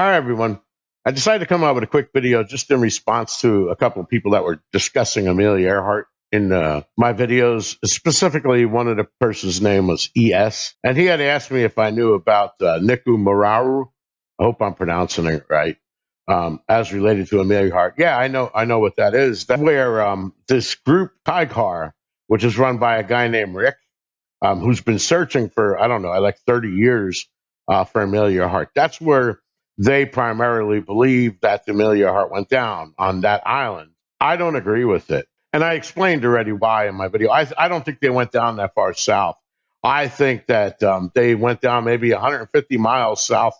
Hi, everyone. I decided to come out with a quick video just in response to a couple of people that were discussing Amelia Earhart in my videos. Specifically, one of the person's name was ES, and he had asked me if I knew about Niku Mararu. I hope I'm pronouncing it right. As related to Amelia Earhart. Yeah, I know what that is. That's where this group, Tigar, which is run by a guy named Rick, who's been searching for, I don't know, like 30 years for Amelia Earhart. That's where they primarily believe that the Amelia Earhart went down on that island. I don't agree with it. And I explained already why in my video. I don't think they went down that far south. I think that they went down maybe 150 miles south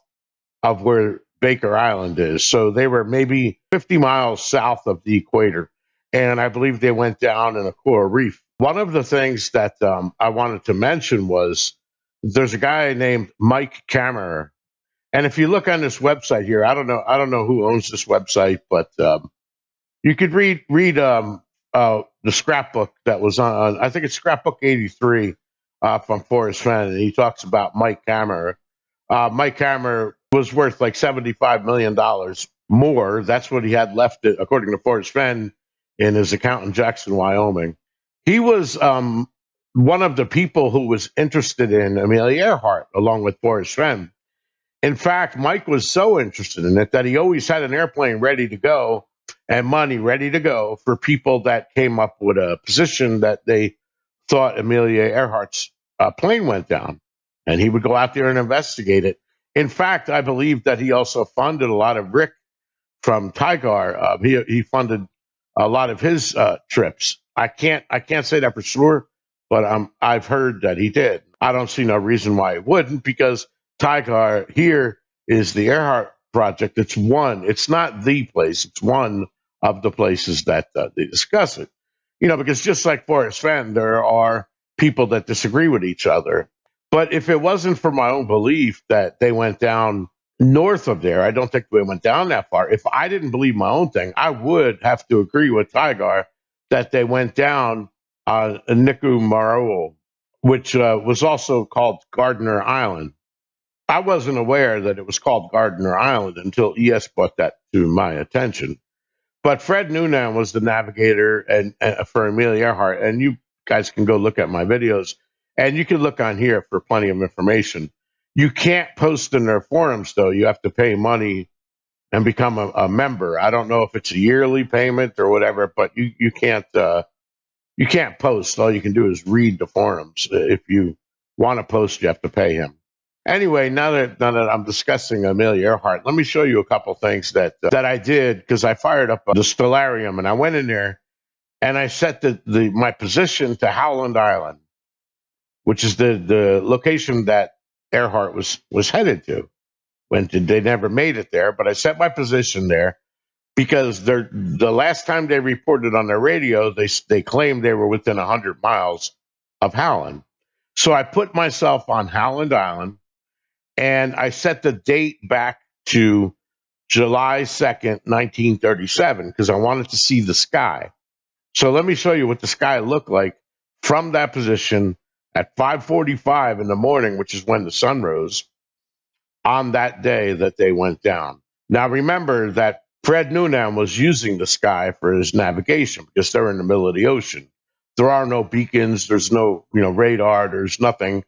of where Baker Island is. So they were maybe 50 miles south of the equator. And I believe they went down in a coral reef. One of the things that I wanted to mention was there's a guy named Mike Kammerer. And if you look on this website here, I don't know who owns this website, but you could read the scrapbook that was on. I think it's scrapbook 83 from Forrest Fenn, and he talks about Mike Kammerer. Mike Kammerer was worth like $75 million more. That's what he had left, according to Forrest Fenn, in his account in Jackson, Wyoming. He was one of the people who was interested in Amelia Earhart, along with Forrest Fenn. In fact, Mike was so interested in it that he always had an airplane ready to go and money ready to go for people that came up with a position that they thought Amelia Earhart's plane went down. And he would go out there and investigate it. In fact, I believe that he also funded a lot of Rick from Tigar. He funded a lot of his trips. I can't say that for sure, but I've heard that he did. I don't see no reason why he wouldn't, because Tigar here is the Earhart project. It's one. It's not the place. It's one of the places that they discuss it. You know, because just like Forrest Fenn, there are people that disagree with each other. But if it wasn't for my own belief that they went down north of there, I don't think they went down that far. If I didn't believe my own thing, I would have to agree with Tigar that they went down Niku Mararu, which was also called Gardner Island. I wasn't aware that it was called Gardner Island until ES brought that to my attention. But Fred Noonan was the navigator and for Amelia Earhart, and you guys can go look at my videos, and you can look on here for plenty of information. You can't post in their forums though; you have to pay money and become a member. I don't know if it's a yearly payment or whatever, but you can't post. All you can do is read the forums. If you want to post, you have to pay him. Anyway, now that I'm discussing Amelia Earhart, let me show you a couple things that I did, because I fired up the Stellarium and I went in there and I set my position to Howland Island, which is the location that Earhart was headed to. When they never made it there, but I set my position there because the last time they reported on their radio, they claimed they were within 100 miles of Howland. So I put myself on Howland Island, and I set the date back to July 2nd, 1937, because I wanted to see the sky. So let me show you what the sky looked like from that position at 5:45 in the morning, which is when the sun rose, on that day that they went down. Now remember that Fred Noonan was using the sky for his navigation because they're in the middle of the ocean. There are no beacons, there's no radar, there's nothing.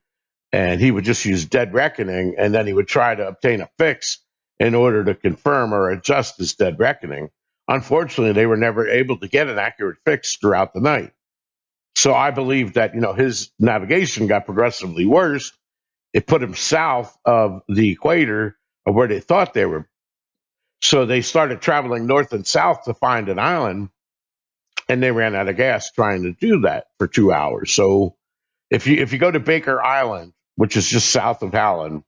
And he would just use dead reckoning, and then he would try to obtain a fix in order to confirm or adjust his dead reckoning. Unfortunately, they were never able to get an accurate fix throughout the night. So I believe that his navigation got progressively worse. It put him south of the equator of where they thought they were. So they started traveling north and south to find an island, and they ran out of gas trying to do that for 2 hours. So if you go to Baker Island, which is just south of Howland,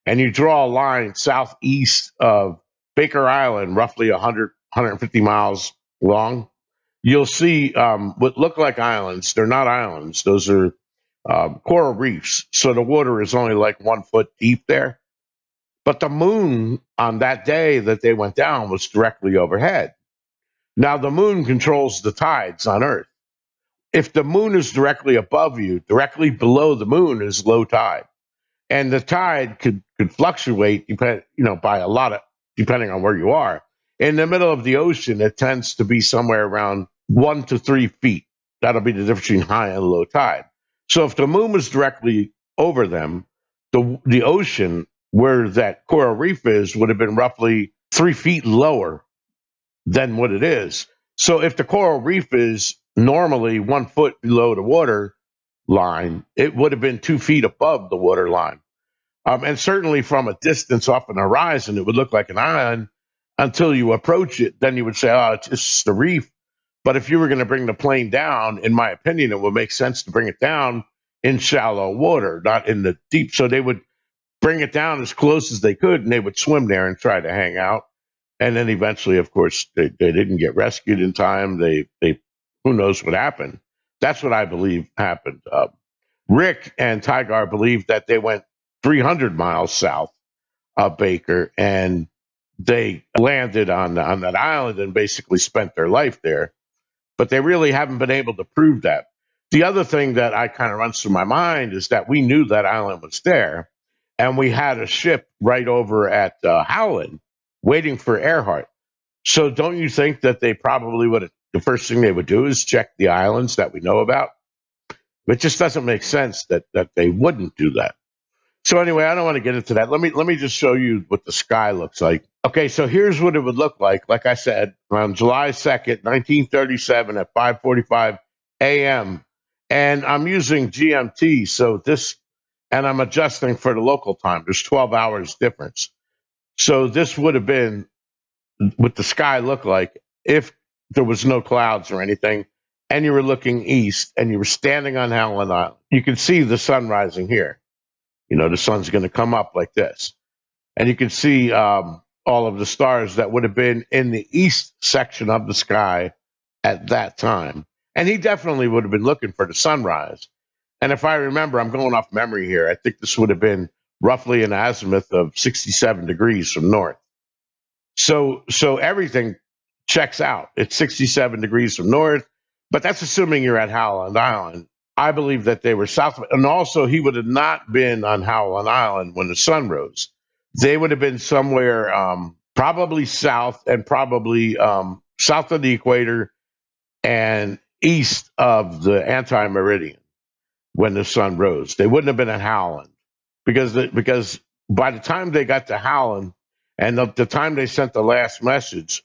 and you draw a line southeast of Baker Island, roughly 100, 150 miles long, you'll see what look like islands. They're not islands. Those are coral reefs. So the water is only like 1 foot deep there. But the moon on that day that they went down was directly overhead. Now, the moon controls the tides on Earth. If the moon is directly above you, directly below the moon is low tide. And the tide could fluctuate by a lot of depending on where you are. In the middle of the ocean, it tends to be somewhere around 1 to 3 feet. That'll be the difference between high and low tide. So if the moon was directly over them, the ocean where that coral reef is would have been roughly 3 feet lower than what it is. So if the coral reef is normally 1 foot below the water line, it would have been 2 feet above the water line. And certainly from a distance off an horizon, it would look like an island until you approach it. Then you would say, oh, it's just the reef. But if you were going to bring the plane down, in my opinion, it would make sense to bring it down in shallow water, not in the deep. So they would bring it down as close as they could, and they would swim there and try to hang out. And then eventually, of course, they didn't get rescued in time. They who knows what happened. That's what I believe happened. Rick and Tigar believe that they went 300 miles south of Baker, and they landed on that island and basically spent their life there. But they really haven't been able to prove that. The other thing that I kind of runs through my mind is that we knew that island was there, and we had a ship right over at Howland waiting for Earhart. So don't you think that they probably would have, the first thing they would do is check the islands that we know about? It just doesn't make sense that they wouldn't do that. So anyway, I don't want to get into that. Let me just show you what the sky looks like. Okay, so here's what it would look like. Like I said, on July 2nd, 1937 at 5:45 a.m. And I'm using GMT, so this, and I'm adjusting for the local time. There's 12 hours difference. So this would have been what the sky looked like if there was no clouds or anything, and you were looking east and you were standing on Howland Island. You can see the sun rising here. You know, the sun's going to come up like this. And you can see all of the stars that would have been in the east section of the sky at that time. And he definitely would have been looking for the sunrise. And if I remember, I'm going off memory here, I think this would have been roughly an azimuth of 67 degrees from north. So everything checks out. It's 67 degrees from north, but that's assuming you're at Howland Island. I believe that they were south, and also he would have not been on Howland Island when the sun rose. They would have been somewhere probably south, and probably south of the equator and east of the anti-meridian when the sun rose. They wouldn't have been at Howland because by the time they got to Howland and the time they sent the last message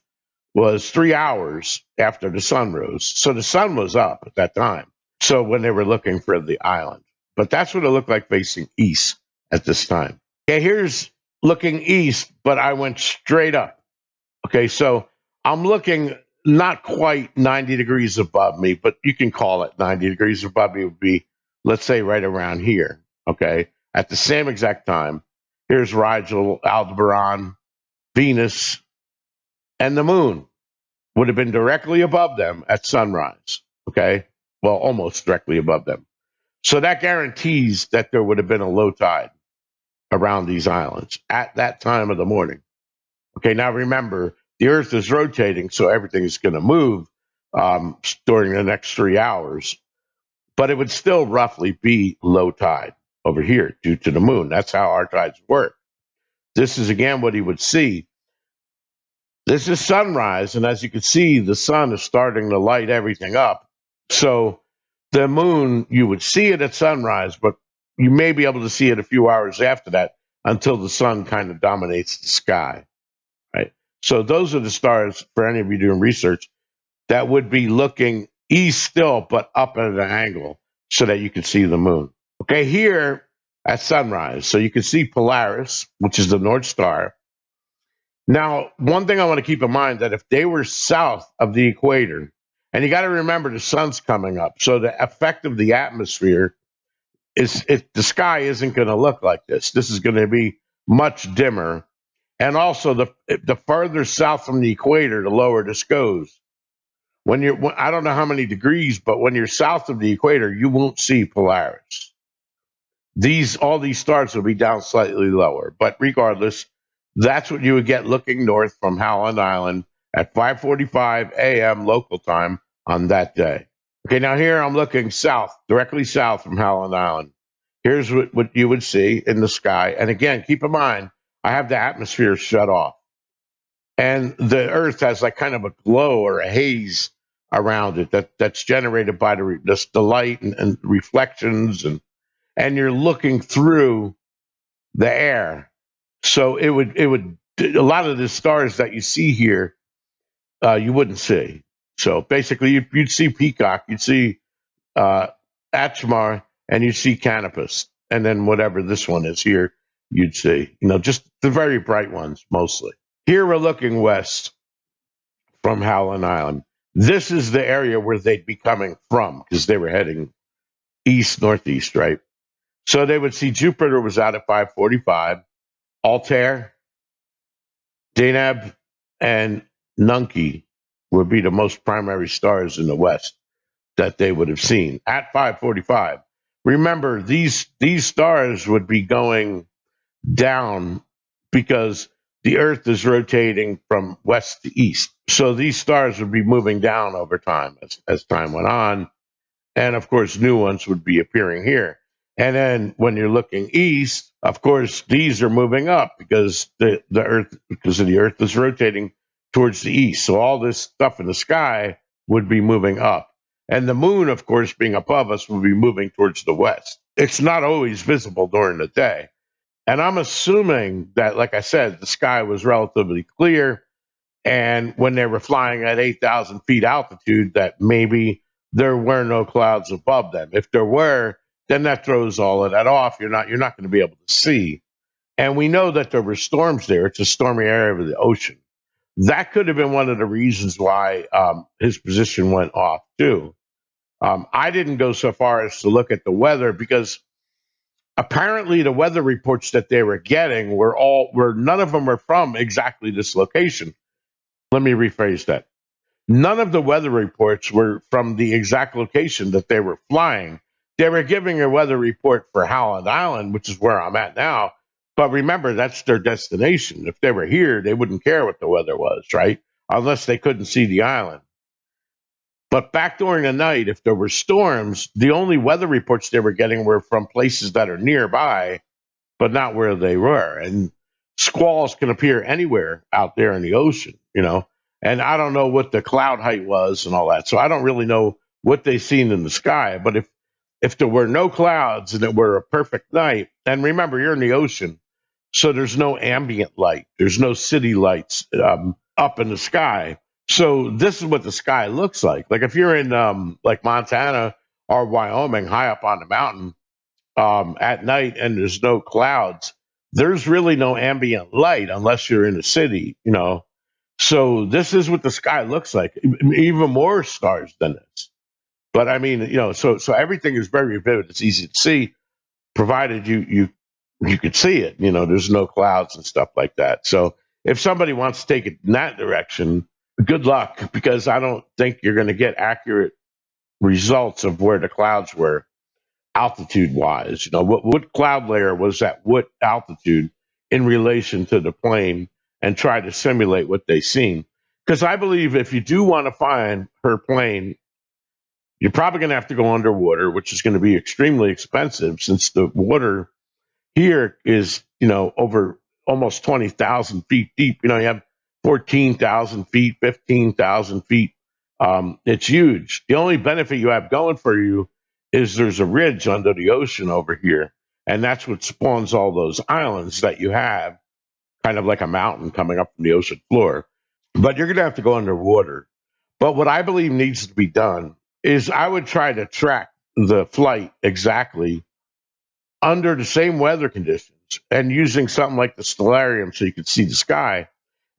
was 3 hours after the sun rose. So the sun was up at that time. So when they were looking for the island, but that's what it looked like facing east at this time. Okay, here's looking east, but I went straight up. Okay, so I'm looking not quite 90 degrees above me, but you can call it 90 degrees above me would be, let's say, right around here. Okay, at the same exact time, here's Rigel, Aldebaran, Venus, and the moon would have been directly above them at sunrise. Okay, well, almost directly above them. So that guarantees that there would have been a low tide around these islands at that time of the morning. Okay, now remember, the Earth is rotating, so everything is going to move during the next 3 hours, but it would still roughly be low tide over here due to the moon. That's how our tides work. This is again what he would see. This is sunrise, and as you can see, the sun is starting to light everything up. So the moon, you would see it at sunrise, but you may be able to see it a few hours after that until the sun kind of dominates the sky, right? So those are the stars, for any of you doing research, that would be looking east still, but up at an angle so that you can see the moon. Okay, here at sunrise, so you can see Polaris, which is the North Star. Now, one thing I want to keep in mind that if they were south of the equator, and you got to remember the sun's coming up, so the effect of the atmosphere is the sky isn't going to look like this. This is going to be much dimmer, and also the further south from the equator, the lower this goes. I don't know how many degrees, but when you're south of the equator, you won't see Polaris. All these stars will be down slightly lower, but regardless, that's what you would get looking north from Howland Island at 5:45 a.m. local time on that day. Okay, now here I'm looking south, directly south from Howland Island. Here's what you would see in the sky. And again, keep in mind, I have the atmosphere shut off. and the Earth has like kind of a glow or a haze around it that's generated by the light and reflections, and you're looking through the air. So it would a lot of the stars that you see here, you wouldn't see. So basically, you'd see Peacock, you'd see uh, Atmar, and you'd see Canopus, and then whatever this one is here, you'd see. Just the very bright ones mostly. Here we're looking west from Howland Island. This is the area where they'd be coming from because they were heading east northeast, right? So they would see Jupiter was out at 5:45, Altair, Deneb, and Nunki would be the most primary stars in the west that they would have seen at 5:45. Remember, these stars would be going down because the Earth is rotating from west to east. So these stars would be moving down over time as time went on. And of course, new ones would be appearing here. And then when you're looking east, of course, these are moving up because the Earth is rotating towards the east. So all this stuff in the sky would be moving up. And the moon, of course, being above us, would be moving towards the west. It's not always visible during the day. And I'm assuming that, like I said, the sky was relatively clear. And when they were flying at 8,000 feet altitude, that maybe there were no clouds above them. If there were, then that throws all of that off. You're not going to be able to see. And we know that there were storms there. It's a stormy area of the ocean. That could have been one of the reasons why his position went off too. I didn't go so far as to look at the weather because apparently the weather reports that they were getting were none of them were from exactly this location. Let me rephrase that. None of the weather reports were from the exact location that they were flying. They were giving a weather report for Howland Island, which is where I'm at now. But remember, that's their destination. If they were here, they wouldn't care what the weather was, right? Unless they couldn't see the island. But back during the night, if there were storms, the only weather reports they were getting were from places that are nearby, but not where they were. And squalls can appear anywhere out there in the ocean. And I don't know what the cloud height was and all that. So I don't really know what they seen in the sky. But if there were no clouds and it were a perfect night, and remember, you're in the ocean, so there's no ambient light, there's no city lights up in the sky. So this is what the sky looks like. Like if you're in like Montana or Wyoming, high up on the mountain, at night and there's no clouds, there's really no ambient light unless you're in a city. So this is what the sky looks like, even more stars than this. But I mean, so everything is very vivid. It's easy to see, provided you could see it. There's no clouds and stuff like that. So if somebody wants to take it in that direction, good luck, because I don't think you're going to get accurate results of where the clouds were altitude wise. What cloud layer was at what altitude in relation to the plane, and try to simulate what they seen. Because I believe if you do want to find her plane, you're probably going to have to go underwater, which is going to be extremely expensive since the water here is, over almost 20,000 feet deep. You have 14,000 feet, 15,000 feet. It's huge. The only benefit you have going for you is there's a ridge under the ocean over here. And that's what spawns all those islands that you have, kind of like a mountain coming up from the ocean floor. But you're going to have to go underwater. But what I believe needs to be done is I would try to track the flight exactly under the same weather conditions and using something like the stellarium so you can see the sky.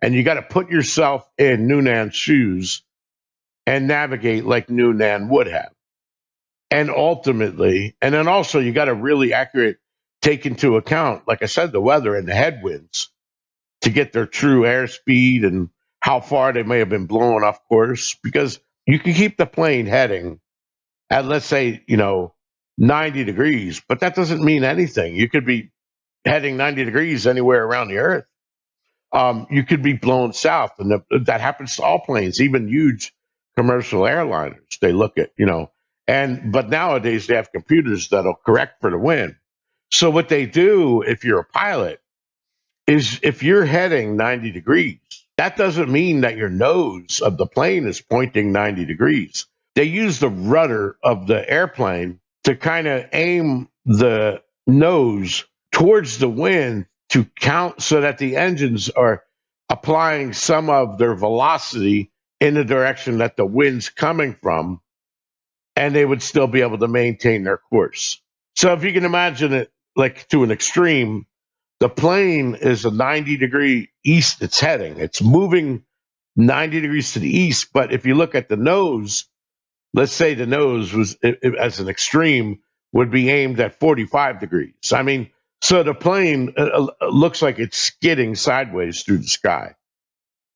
And you got to put yourself in Noonan's shoes and navigate like Noonan would have. And ultimately, and then also you got to really accurate take into account, like I said, the weather and the headwinds to get their true airspeed and how far they may have been blown off course. Because you can keep the plane heading at, let's say, 90 degrees, but that doesn't mean anything. You could be heading 90 degrees anywhere around the earth. You could be blown south, and that happens to all planes, even huge commercial airliners. They look but nowadays they have computers that'll correct for the wind. So what they do, if you're a pilot, is if you're heading 90 degrees, That doesn't mean that your nose of the plane is pointing 90 degrees. They use the rudder of the airplane to kind of aim the nose towards the wind to count so that the engines are applying some of their velocity in the direction that the wind's coming from, and they would still be able to maintain their course. So if you can imagine it like to an extreme, the plane is a 90-degree east it's heading. It's moving 90 degrees to the east. But if you look at the nose, let's say the nose was, as an extreme, would be aimed at 45 degrees. I mean, so the plane looks like it's skidding sideways through the sky.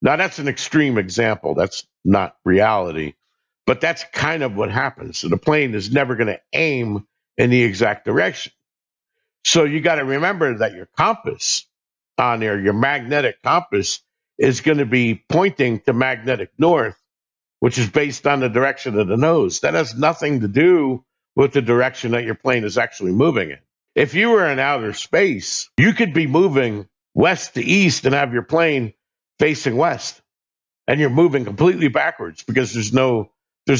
Now, that's an extreme example. That's not reality. But that's kind of what happens. So the plane is never going to aim in the exact direction. So you got to remember that your compass on there, your magnetic compass, is going to be pointing to magnetic north, which is based on the direction of the nose. That has nothing to do with the direction that your plane is actually moving in. If you were in outer space, you could be moving west to east and have your plane facing west, and you're moving completely backwards because there's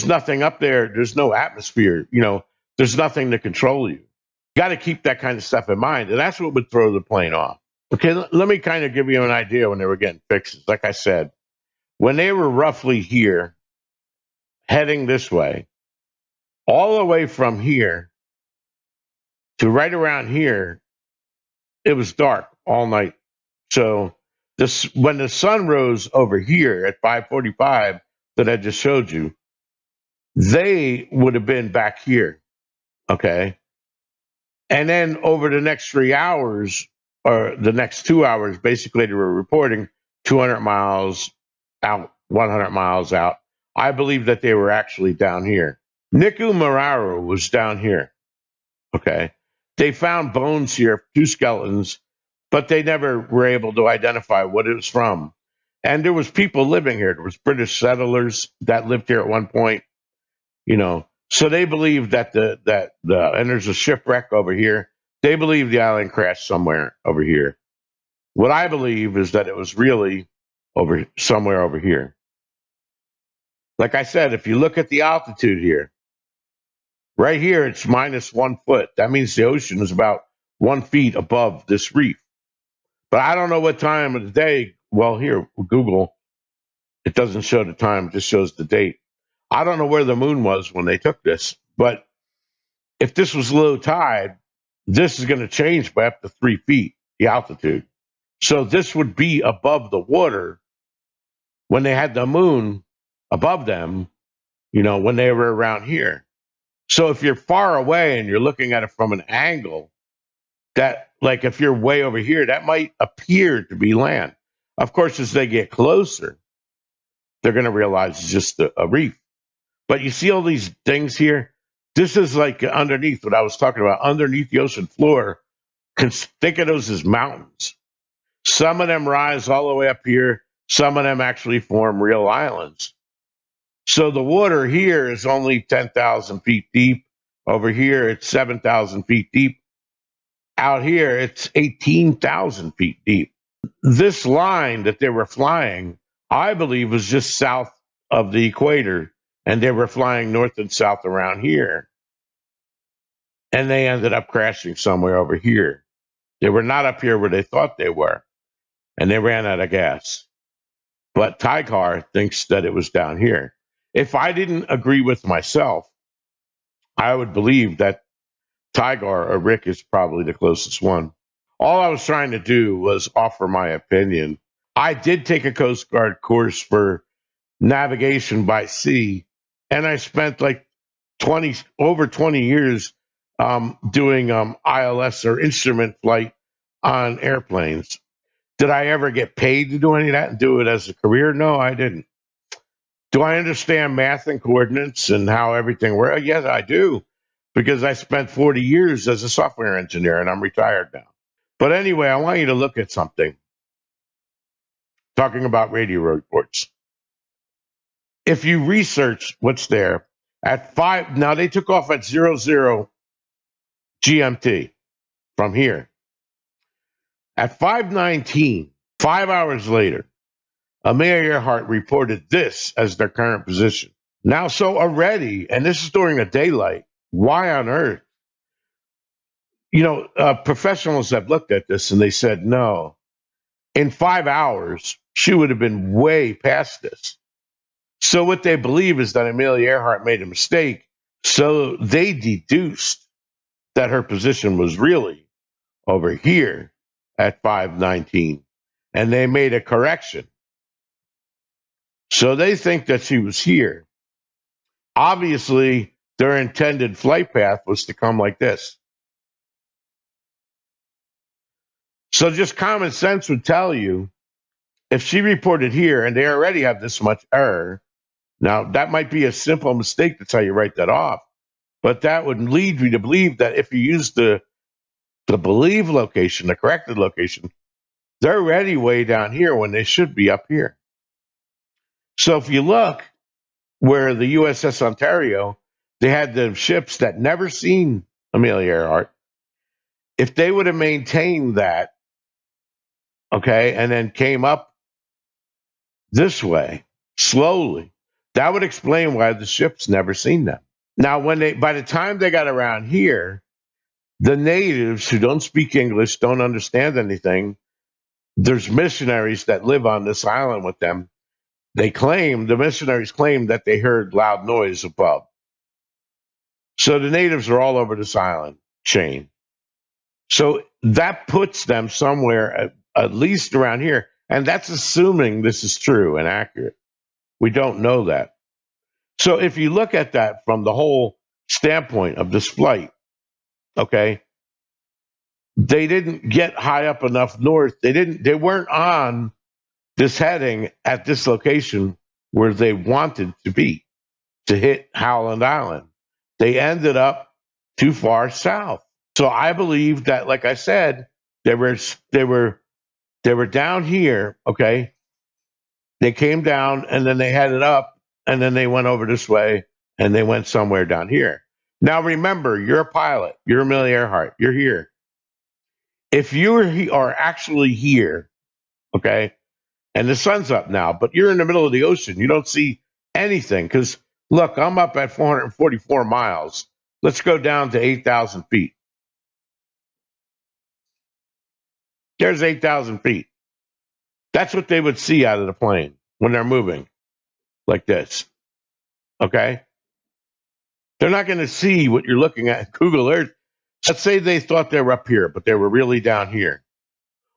nothing up there. There's no atmosphere. There's nothing to control you. Got to keep that kind of stuff in mind, and that's what would throw the plane off. Okay, let me kind of give you an idea when they were getting fixes. Like I said, when they were roughly here, heading this way, all the way from here to right around here, it was dark all night. So this, when the sun rose over here at 5:45 that I just showed you, they would have been back here. Okay. And then over the next 3 hours, or the next 2 hours, basically they were reporting 200 miles out, 100 miles out. I believe that they were actually down here. Niku Mararu was down here. Okay. They found bones here, two skeletons, but they never were able to identify what it was from. And there was people living here. There was British settlers that lived here at one point, So they believe that and there's a shipwreck over here. They believe the island crashed somewhere over here. What I believe is that it was really somewhere over here. Like I said, if you look at the altitude here, right here, it's -1 foot. That means the ocean is about 1 feet above this reef. But I don't know what time of the day. Well, here, Google, it doesn't show the time, it just shows the date. I don't know where the moon was when they took this, but if this was low tide, this is going to change by up to 3 feet, the altitude. So this would be above the water when they had the moon above them, when they were around here. So if you're far away and you're looking at it from an angle, that, like if you're way over here, that might appear to be land. Of course, as they get closer, they're going to realize it's just a reef. But you see all these things here? This is like underneath what I was talking about, underneath the ocean floor. Think of those as mountains. Some of them rise all the way up here. Some of them actually form real islands. So the water here is only 10,000 feet deep. Over here, it's 7,000 feet deep. Out here, it's 18,000 feet deep. This line that they were flying, I believe, was just south of the equator, and they were flying north and south around here. And they ended up crashing somewhere over here. They were not up here where they thought they were, and they ran out of gas. But Tygar thinks that it was down here. If I didn't agree with myself, I would believe that Tygar or Rick is probably the closest one. All I was trying to do was offer my opinion. I did take a Coast Guard course for navigation by sea, and I spent like over 20 years doing ILS, or instrument flight, on airplanes. Did I ever get paid to do any of that and do it as a career? No, I didn't. Do I understand math and coordinates and how everything works? Yes, I do, because I spent 40 years as a software engineer and I'm retired now. But anyway, I want you to look at something. Talking about radio reports. If you research what's there at 5, now they took off at 00 GMT from here. At 5:19, 5 hours later, Amelia Earhart reported this as their current position. Now, so already, and this is during the daylight, why on earth? Professionals have looked at this and they said, no, in 5 hours, she would have been way past this. So what they believe is that Amelia Earhart made a mistake. So they deduced that her position was really over here at 519. And they made a correction. So they think that she was here. Obviously, their intended flight path was to come like this. So just common sense would tell you if she reported here and they already have this much error, now that might be a simple mistake, that's how you write that off. But that would lead me to believe that if you use the believed location, the corrected location, they're already way down here when they should be up here. So if you look where the USS Ontario, they had the ships that never seen Amelia Earhart. If they would have maintained that, okay, and then came up this way slowly, that would explain why the ships never seen them. Now, by the time they got around here, the natives who don't speak English, don't understand anything, there's missionaries that live on this island with them. The missionaries claim that they heard loud noise above. So the natives are all over this island chain. So that puts them somewhere at least around here. And that's assuming this is true and accurate. We don't know that. So if you look at that from the whole standpoint of this flight, okay, they didn't get high up enough north. They weren't on this heading at this location where they wanted to be to hit Howland Island. They ended up too far south. So I believe that, like I said, they were down here, okay? They came down and then they headed up and then they went over this way and they went somewhere down here. Now remember, you're a pilot. You're Amelia Earhart. You're here. If you are actually here, okay, and the sun's up now, but you're in the middle of the ocean, you don't see anything because look, I'm up at 444 miles. Let's go down to 8,000 feet. There's 8,000 feet. That's what they would see out of the plane when they're moving like this. Okay? They're not going to see what you're looking at Google Earth. Let's say they thought they were up here, but they were really down here.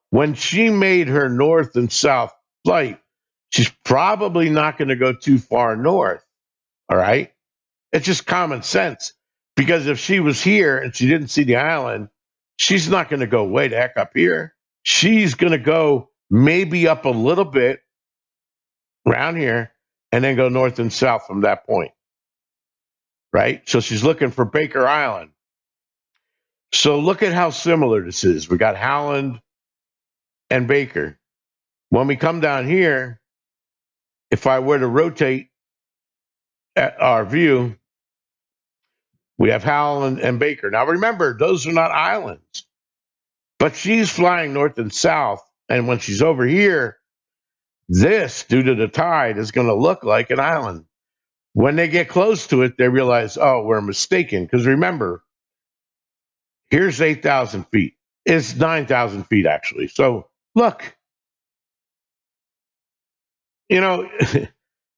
When she made her north and south flight, she's probably not going to go too far north. All right? It's just common sense. Because if she was here and she didn't see the island, she's not going to go way the heck up here. She's going to go maybe up a little bit around here and then go north and south from that point. Right? So she's looking for Baker Island. So look at how similar this is. We got Howland and Baker. When we come down here, if I were to rotate our view, we have Howland and Baker. Now remember, those are not islands. But she's flying north and south. And when she's over here, this, due to the tide, is going to look like an island. When they get close to it, they realize, oh, we're mistaken. Because remember, here's 8,000 feet. It's 9,000 feet, actually. So look, and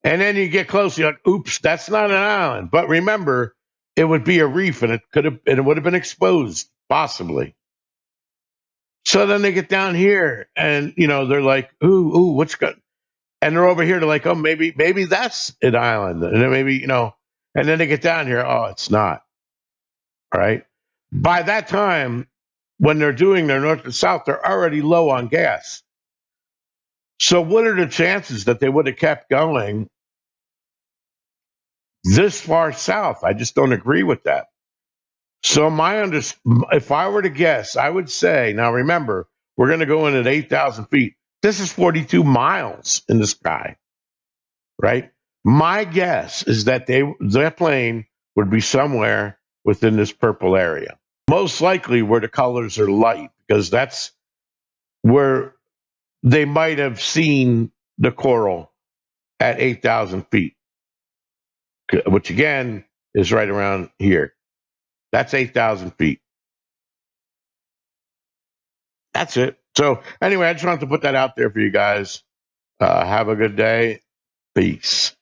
then you get close, you're like, oops, that's not an island. But remember, it would be a reef and it would have been exposed, possibly. So then they get down here and, they're like, ooh, what's good? And they're over here, they're like, oh, maybe that's an island. And then maybe, and then they get down here, oh, it's not. All right. By that time, when they're doing their north and south, they're already low on gas. So what are the chances that they would have kept going this far south? I just don't agree with that. So if I were to guess, I would say, now remember, we're going to go in at 8,000 feet. This is 42 miles in the sky, right? My guess is that their plane would be somewhere within this purple area. Most likely where the colors are light, because that's where they might have seen the coral at 8,000 feet, which again is right around here. That's 8,000 feet. That's it. So, anyway, I just wanted to put that out there for you guys. Have a good day. Peace.